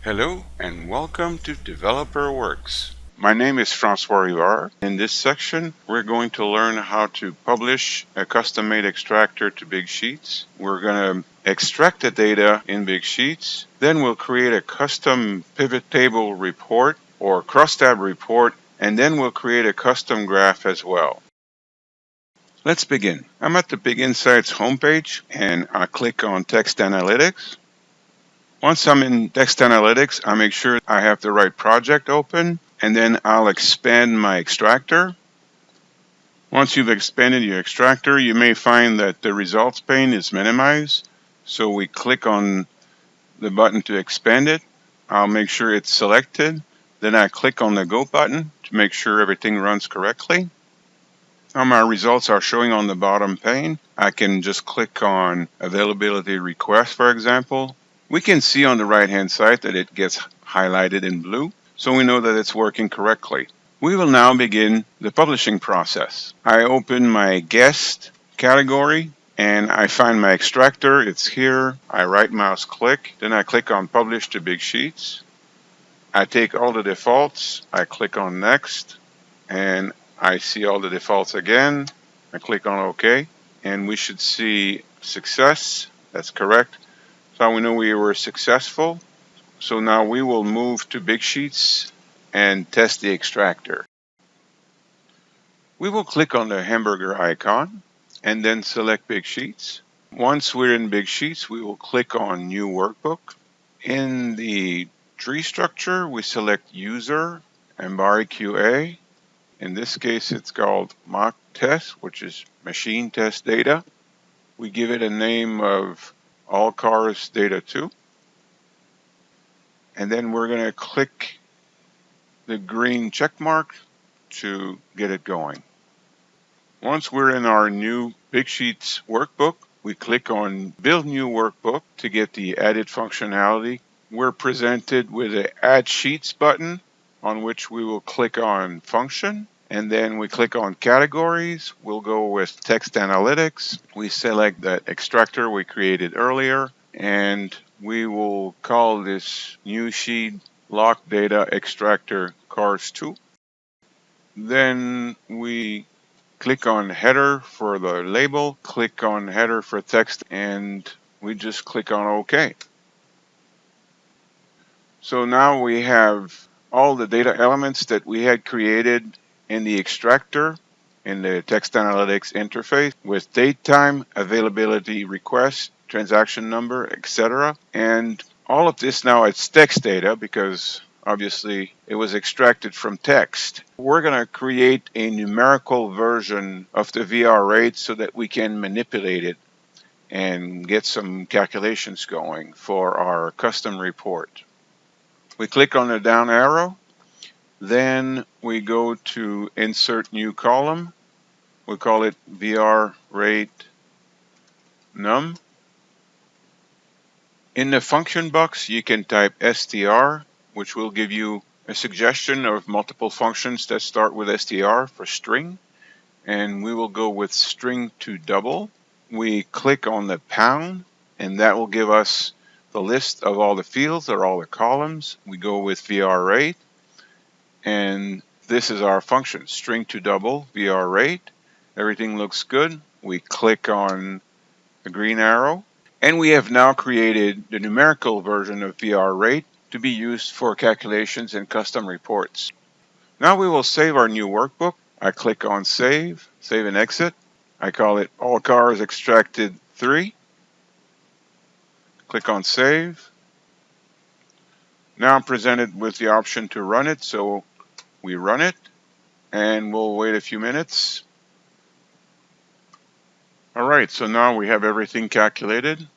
Hello and welcome to Developer Works. My name is Francois Rivard. In this section, we're going to learn how to publish a custom-made extractor to BigSheets. We're going to extract the data in BigSheets. Then we'll create a custom pivot table report or crosstab report, and then we'll create a custom graph as well. Let's begin. I'm at the BigInsights homepage, and I click on Text Analytics. Once I'm in Text Analytics, I make sure I have the right project open, and then I'll expand my extractor. Once you've expanded your extractor, you may find that the results pane is minimized. So we click on the button to expand it. I'll make sure it's selected. Then I click on the Go button to make sure everything runs correctly. Now my results are showing on the bottom pane. I can just click on Availability Request, for example. We can see on the right-hand side that it gets highlighted in blue, so we know that it's working correctly. We will now begin the publishing process. I open my guest category and I find my extractor. It's here. I right mouse click, then I click on Publish to BigSheets. I take all the defaults, I click on Next, and I see all the defaults again. I click on OK, and we should see success. That's correct. So we know we were successful. So now we will move to BigSheets and test the extractor. We will click on the hamburger icon and then select BigSheets. Once we're in BigSheets, we will click on New Workbook. In the tree structure, we select User and BarQA. In this case, it's called Mock Test, which is Machine Test Data. We give it a name of All Cars Data 2. And then we're going to click the green check mark to get it going. Once we're in our new BigSheets workbook, we click on Build New Workbook to get the added functionality. We're presented with an Add Sheets button on which we will click on Function. And then we click on Categories. We'll go with Text Analytics. We select that extractor we created earlier, and we will call this new sheet Lock Data Extractor Cars 2. Then we click on Header for the label, click on Header for text, and we just click on OK. So now we have all the data elements that we had created in the extractor in the Text Analytics interface with date, time, availability request, transaction number, etc. And all of this now it's text data because obviously it was extracted from text. We're going to create a numerical version of the VR rate so that we can manipulate it and get some calculations going for our custom report. We click on the down arrow. Then we go to Insert New Column. We call it VR Rate Num. In the function box, you can type str, which will give you a suggestion of multiple functions that start with str for string. And we will go with string to double. We click on the pound, and that will give us the list of all the fields or all the columns. We go with VR Rate. And this is our function, string to double, VR rate. Everything looks good. We click on the green arrow. And we have now created the numerical version of VR rate to be used for calculations and custom reports. Now we will save our new workbook. I click on Save, Save and Exit. I call it All Cars Extracted 3. Click on Save. Now I'm presented with the option to run it, so we run it, and we'll wait a few minutes. All right, so now we have everything calculated.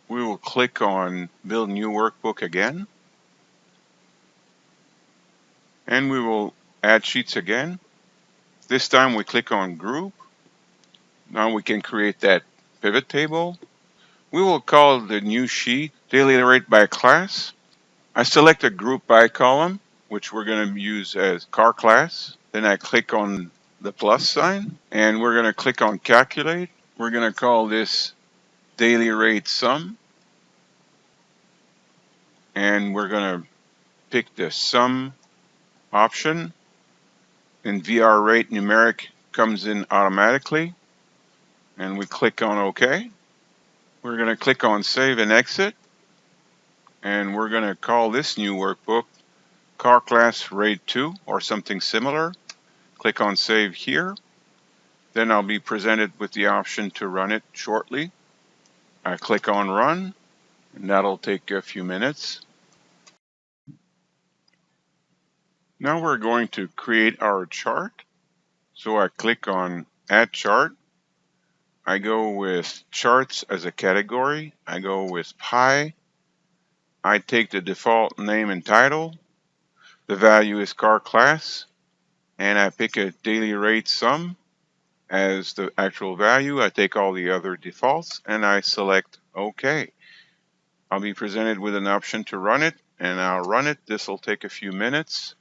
We will click on Build New Workbook again. And we will add sheets again. This time we click on Group. Now we can create that pivot table. We will call the new sheet Daily Rate by Class. I select a Group by column, which we're going to use as car class. Then I click on the plus sign, and we're going to click on Calculate. We're going to call this Daily Rate Sum. and we're going to pick the sum option, and VR rate numeric comes in automatically, and we click on OK. We're going to click on save and exit, and we're going to call this new workbook car class rate 2 or something similar. Click on save here. Then I'll be presented with the option to run it shortly. I click on run, and that'll take a few minutes. Now we're going to create our chart. So I click on add chart. I go with charts as a category. I go with pie. I take the default name and title. The value is car class. And I pick a daily rate sum as the actual value. I take all the other defaults and I select OK. I'll be presented with an option to run it, and I'll run it. This will take a few minutes.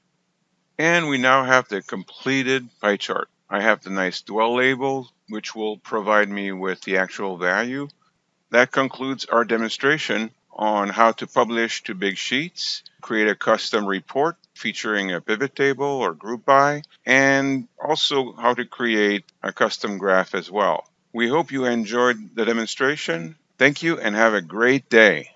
And we now have the completed pie chart. I have the nice dwell label, which will provide me with the actual value. That concludes our demonstration on how to publish to BigSheets, create a custom report featuring a pivot table or group by, and also how to create a custom graph as well. We hope you enjoyed the demonstration. Thank you and have a great day.